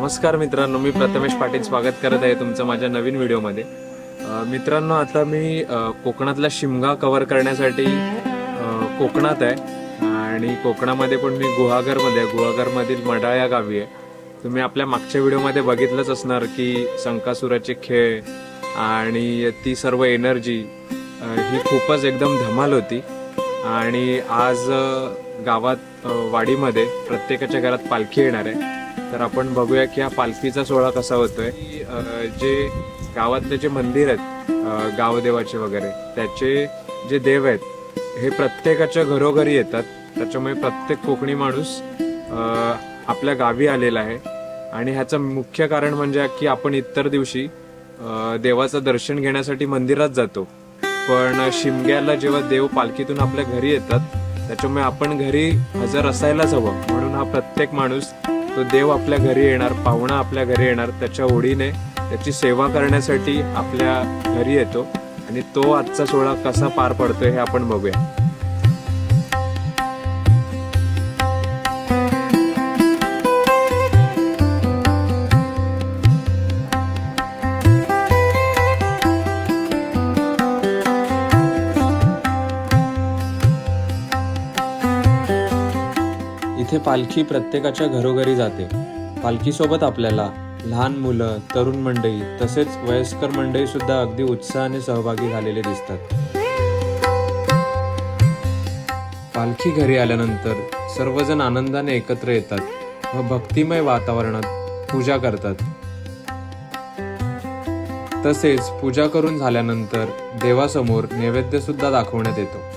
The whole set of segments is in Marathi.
नमस्कार मित्रांनो, मी प्रथमेश पाटील स्वागत करत आहे तुमचं माझ्या नवीन व्हिडिओमध्ये. मित्रांनो, आता मी कोकणातला शिमगा कव्हर करण्यासाठी कोकणात आहे आणि कोकणामध्ये पण मी गुहागरमधील मडाळ या गावी आहे. तुम्ही आपल्या मागच्या व्हिडिओमध्ये बघितलंच असणार की संकासुराचे खेळ आणि ती सर्व एनर्जी ही खूपच एकदम धमाल होती. आणि आज गावात वाडीमध्ये प्रत्येकाच्या घरात पालखी येणार आहे. तर आपण बघूया की हा पालखीचा सोहळा कसा होतोय. जे गावातले जे मंदिर आहेत गावदेवाचे वगैरे, त्याचे जे देव आहेत हे प्रत्येकाच्या घरोघरी येतात. त्याच्यामुळे प्रत्येक कोकणी माणूस आपल्या गावी आलेला आहे. आणि ह्याचं मुख्य कारण म्हणजे की आपण इतर दिवशी देवाचं दर्शन घेण्यासाठी मंदिरात जातो, पण शिमग्याला जेव्हा देव पालखीतून आपल्या घरी येतात त्याच्यामुळे आपण घरी हजर असायलाच हवं. म्हणून हा प्रत्येक माणूस, तो देव आपल्या घरी येणार, पाहुणा आपल्या घरी येणार, त्याच्या ओढीने त्याची सेवा करण्यासाठी आपल्या घरी येतो. आणि तो आजचा सोहळा कसा पार पडतोय हे आपण बघूया. इथे पालखी प्रत्येकाच्या घरोघरी जाते. पालखीसोबत आपल्याला लहान मुलं, तरुण मंडळी तसेच वयस्कर मंडळी सुद्धा अगदी उत्साहाने सहभागी झालेले दिसतात. पालखी घरी आल्यानंतर सर्वजण आनंदाने एकत्र येतात व भक्तिमय वातावरणात पूजा करतात. तसेच पूजा करून झाल्यानंतर देवासमोर नैवेद्य सुद्धा दाखवण्यात येतो.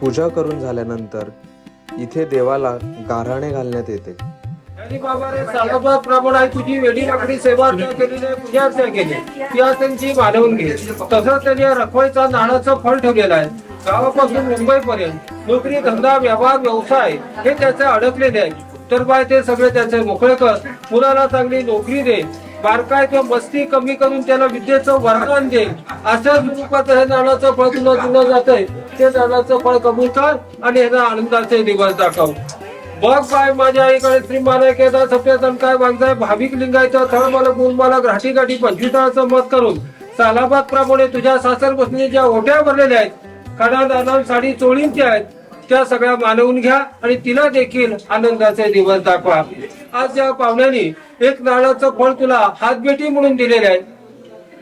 पूजा करून झाल्यानंतर इथे देवाला गाऱ्हाणे घालण्यात येते. प्रमाणे तुझी वेडी वाकडी सेवा केलेली, पूजा केली, ती आज त्यांची मानवून घे. तसंच त्यांनी रखवाईचा नाण्याचं फळ ठेवलेलं आहे. गावापासून मुंबईपर्यंत नोकरी, धंदा, व्यवहार, व्यवसाय हे त्याचे अडकलेले आहे. तर बाय ते सगळे त्याचे मोकळे कर. मुलाला चांगली नोकरी दे. बारकाय तो मस्ती कमी करून त्याला विद्येचं वरदान दे. अशा स्वरूपाचं हे नाण्याचं फळ तुला दिलं जातंय. ते नाण्याचं फळ कबूल कर आणि ह्याला आनंदाचे दिवस दाखव. बघ बाय माझ्या आईकडे श्रीमाने केदा सफेदन काय वागजाय भाविक लिंगायचं थळ मला गुण मला घाटी गाठी 25 मत करून सालाबाद प्रमाणे तुझ्या सासर बसणी ज्या ओट्या भरलेल्या आहेत कडा दाना साडी चोळींच्या आहेत त्या सगळ्या मानवून घ्या आणि तिला देखील आनंदाचे दिवस दाखवा. आज ज्या पाहुण्यांनी एक नारळाचं फळ तुला हातभेटी म्हणून दिलेले आहे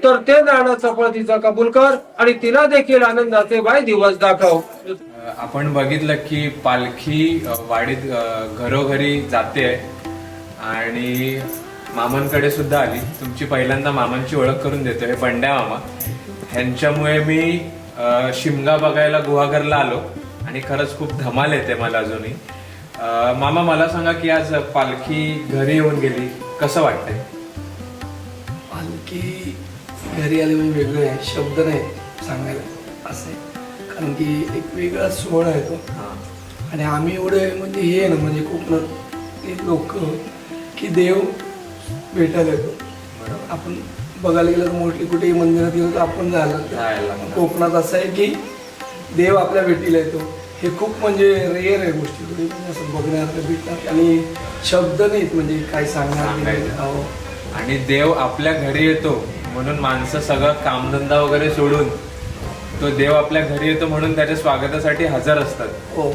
तर ते नारळाचं फळ तिचं कबूल कर आणि तिला देखील आनंदाचे दिवस दाखव. आपण बघितलं की पालखी वाडीत घरोघरी जाते आणि मामांकडे सुद्धा आली. तुमची पहिल्यांदा मामांची ओळख करून देतो. हे बंड्या मामा, ह्यांच्यामुळे मी शिमगा बघायला गुहागरला आलो आणि खरंच खूप धमाल येते मला अजूनही. मामा, मला सांगा की आज पालखी घरी येऊन गेली, कसं वाटतंय? पालखी घरी आली म्हणजे वेगळं आहे, शब्द नाही सांगायला असं आहे. कारण की एक वेगळा सोहळा आहे तो. आणि आम्ही एवढे म्हणजे हे आहे ना, म्हणजे कोकणात लोक की देव भेटायला येतो. आपण बघायला गेलं तर मोस्टली कुठेही मंदिरात गेलो तर आपण जायला. कोकणात असं आहे की देव आपल्या भेटीला येतो. हे खूप म्हणजे रेअर आहे गोष्टी, म्हणजे असं बघण्यासारखं भेटतात आणि शब्द नाहीत म्हणजे काय सांगणार. आणि देव आपल्या घरी येतो म्हणून माणसं सगळं कामधंदा वगैरे सोडून तो देव आपल्या घरी येतो म्हणून त्याच्या स्वागतासाठी हजर असतात. हो.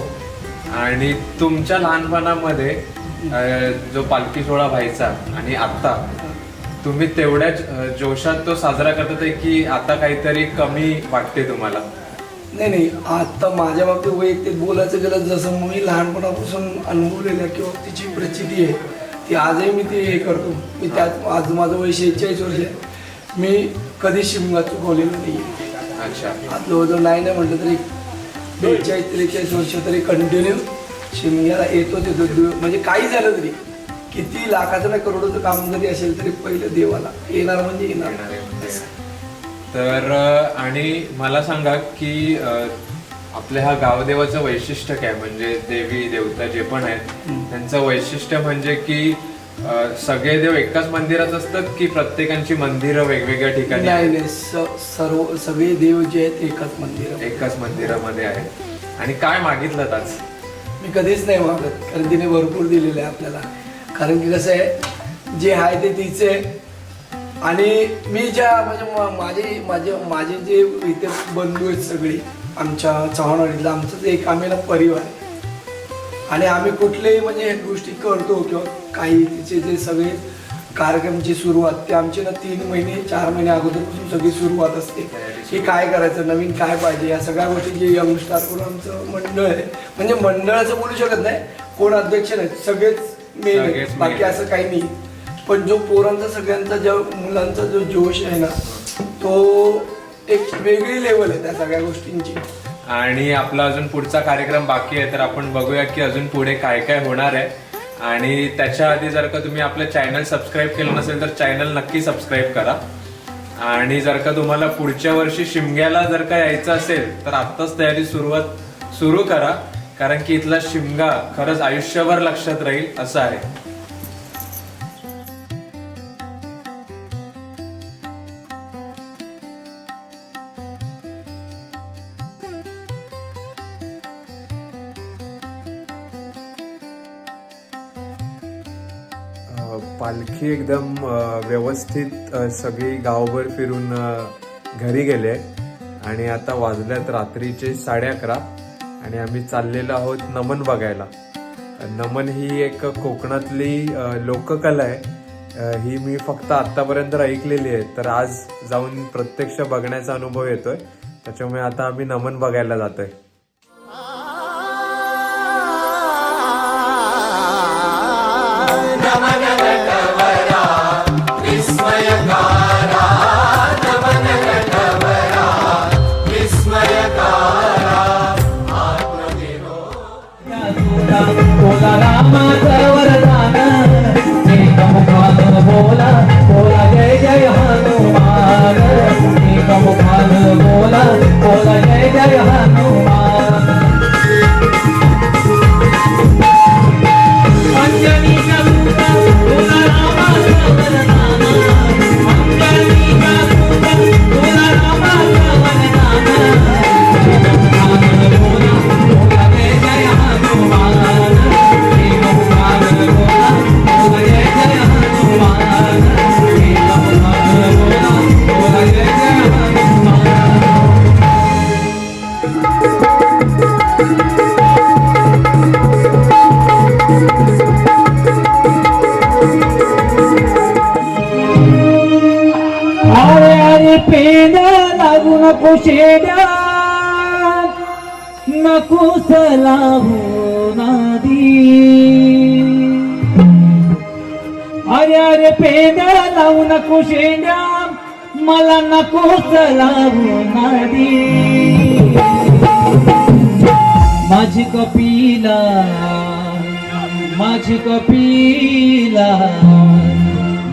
आणि तुमच्या लहानपणामध्ये जो पालखी सोहळा व्हायचा आणि आता तुम्ही तेवढ्याच जोशात तो साजरा करतात आहे की आता काहीतरी कमी वाटते तुम्हाला? नाही, आता माझ्या बाबतीत वैयक्तिक बोलायचं गेलं, जसं मी लहानपणापासून अनुभवलेल्या किंवा तिची प्रचिती आहे ती आजही मी ती हे करतो. मी त्यात आज माझं वय 46 वर्ष आहे. मी कधी शिमगा चुकवलेलं नाही आहे. अच्छा. आज जवळजवळ नाही म्हटलं तरी 42-43 वर्ष तरी कंटिन्यू शिमग्याला येतो. म्हणजे काही झालं तरी, किती लाखाचं नाही करोडोचं काम जरी असेल तरी पहिलं देवाला येणार म्हणजे येणार. तर आणि मला सांगा की आपल्या ह्या गावदेवाचं वैशिष्ट्य काय, म्हणजे देवी देवता जे पण आहेत त्यांचं वैशिष्ट्य म्हणजे की सगळे देव एकाच मंदिरात असतात की प्रत्येकांची मंदिरं वेगवेगळ्या ठिकाणी? नाही, सगळे देव जे आहेत एकाच मंदिरामध्ये आहे. आणि काय मागितलं आज? मी कधीच नाही मागत, कारण तिने भरपूर दिलेलं आहे आपल्याला. कारण की कसं आहे, जे आहे ते तिचे. आणि मी ज्या म्हणजे माझे जे इथे बंधू आहेत सगळी आमच्या चव्हाणवाडीतला, आमचं एक आम्ही ना परिवार आहे. आणि आम्ही कुठलेही म्हणजे गोष्टी करतो किंवा काही तिचे जे सगळे कार्यक्रमची सुरुवात ते आमची ना 3 महिने 4 महिने अगोदरपासून सगळी सुरुवात असते की काय करायचं, नवीन काय पाहिजे, या सगळ्या गोष्टी जे यंगस्टार करून आमचं मंडळ आहे. म्हणजे मंडळाचं बोलू शकत नाही, कोण अध्यक्ष नाही, सगळेच मेन आहे, बाकी असं काही नाही. पण जो पोरांचा सगळ्यांचा ज्या मुलांचा जो जोश आहे ना, तो एक वेगळी लेवल आहे त्या सगळ्या गोष्टींची. आणि आपला अजून पुढचा कार्यक्रम बाकी आहे, तर आपण बघूया की अजून पुढे काय काय होणार आहे. आणि त्याच्या आधी जर का तुम्ही आपलं चॅनल सबस्क्राईब केलं नसेल तर चॅनल नक्की सबस्क्राईब करा. आणि जर का तुम्हाला पुढच्या वर्षी शिमग्याला जर का यायचं असेल तर आत्ताच तयारी सुरू करा, कारण की इथला शिमगा खरंच आयुष्यभर लक्षात राहील असं आहे. पालखी एकदम व्यवस्थित सगळी गावभर फिरून घरी गेले आणि आता वाजल्यात रात्रीचे 11:30 आणि आम्ही चाललेलो आहोत नमन बघायला. नमन ही एक कोकणातली लोककला आहे. ही मी फक्त आतापर्यंत ऐकलेली आहे, तर आज जाऊन प्रत्यक्ष बघण्याचा अनुभव येतोय. त्याच्यामुळे आता आम्ही नमन बघायला जातोय. बोला बोला जय जय हनुमान, बोला बोला जय जय हनुमान. नकोस लावू नादी अरे अरे पेंड्या लावू नको शेंड्या मला नकोस लावू नादी माझी कपिला माझी कपिला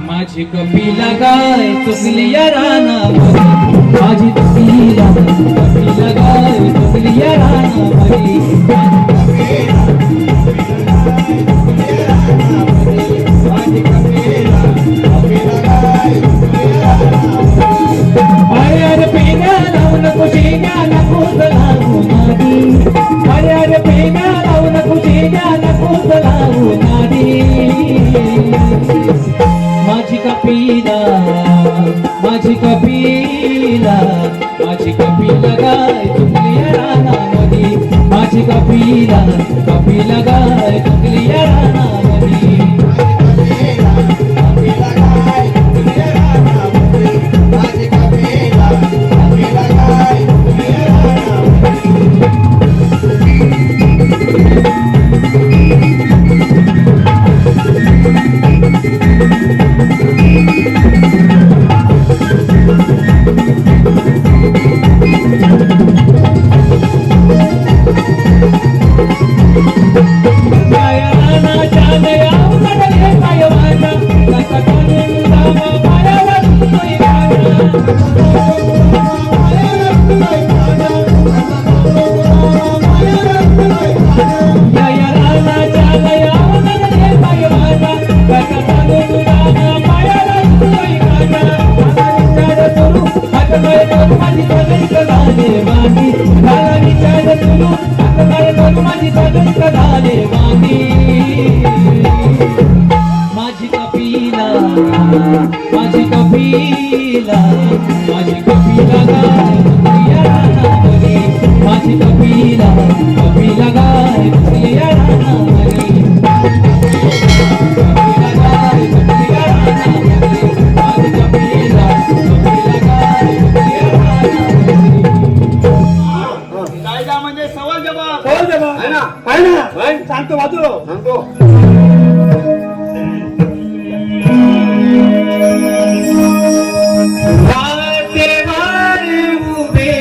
माझी कपिला गाय चुकली या रानामध्ये माझी कपिला कपिला गाय चुकली या रानामध्ये माझी कपिला कपिला गाय अरे अरे पेंड्या लावू नको शेंड्या नकोस लावू नादी अरे अरे पेंड्या लावू नको शेंड्या नकोस लावू नादी माझी कपिला माझी कपिला माझी कपिला गाय चुकली या रानामध्ये माझी कपिला कपिला गाय चुकली या रानामध्ये माझी कपिला माझी कपिला माझी कपिला गाय चुकली या रानामध्ये माझी कपिला कपिला गाय चुकली या रानामध्ये कपिला गाय चुकली या रानामध्ये माझी कपिला कपिला गाय चुकली या रानामध्ये कायदा म्हणजे सवाल जवाब आहे ना आहे ना सांगतो वाचू सांगतो वाटेवर उभे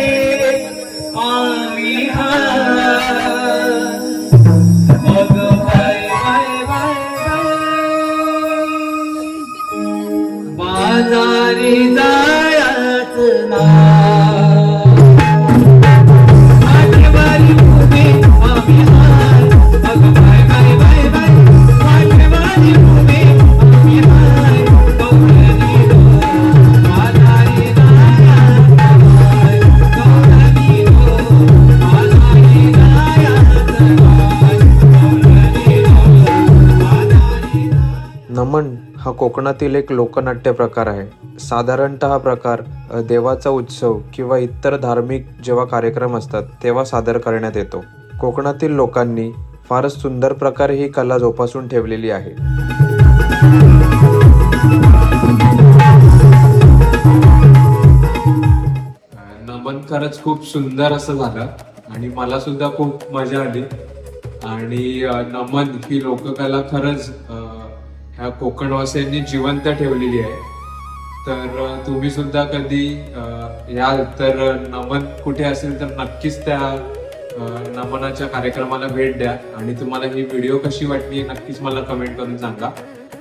आम्ही मग बाय बाय बाय बाजारी जायच ना वाटेवर उभे आम्ही मग बाय बाय बाय बाय वाटेवर उभे आम्ही गौरणी बाजारी जायच गौरणी बाजारी जायच नमन हा कोकणातील एक लोकनाट्य प्रकार आहे. साधारणतः हा प्रकार देवाचा उत्सव किंवा इतर धार्मिक जेव्हा कार्यक्रम असतात तेव्हा सादर करण्यात येतो. कोकणातील लोकांनी फारच सुंदर प्रकारे ही कला जोपासून ठेवलेली आहे. नमन खरंच खूप सुंदर असं झालं आणि मला सुद्धा खूप मजा आली. आणि नमन ही लोककला खरंच ह्या कोकणवासियांनी जिवंत ठेवलेली आहे. तर तुम्ही सुद्धा कधी याल तर नमन कुठे असेल तर नक्कीच त्या नमनाच्या कार्यक्रमाला भेट द्या. आणि तुम्हाला ही व्हिडिओ कशी वाटली नक्कीच मला कमेंट करून सांगा.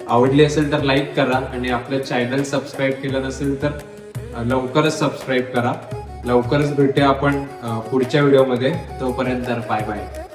आवडली असेल तर लाईक करा आणि आपलं चॅनल सबस्क्राईब केलं नसेल तर लवकरच सबस्क्राईब करा. लवकरच भेटूया आपण पुढच्या व्हिडिओमध्ये. तोपर्यंत बाय बाय.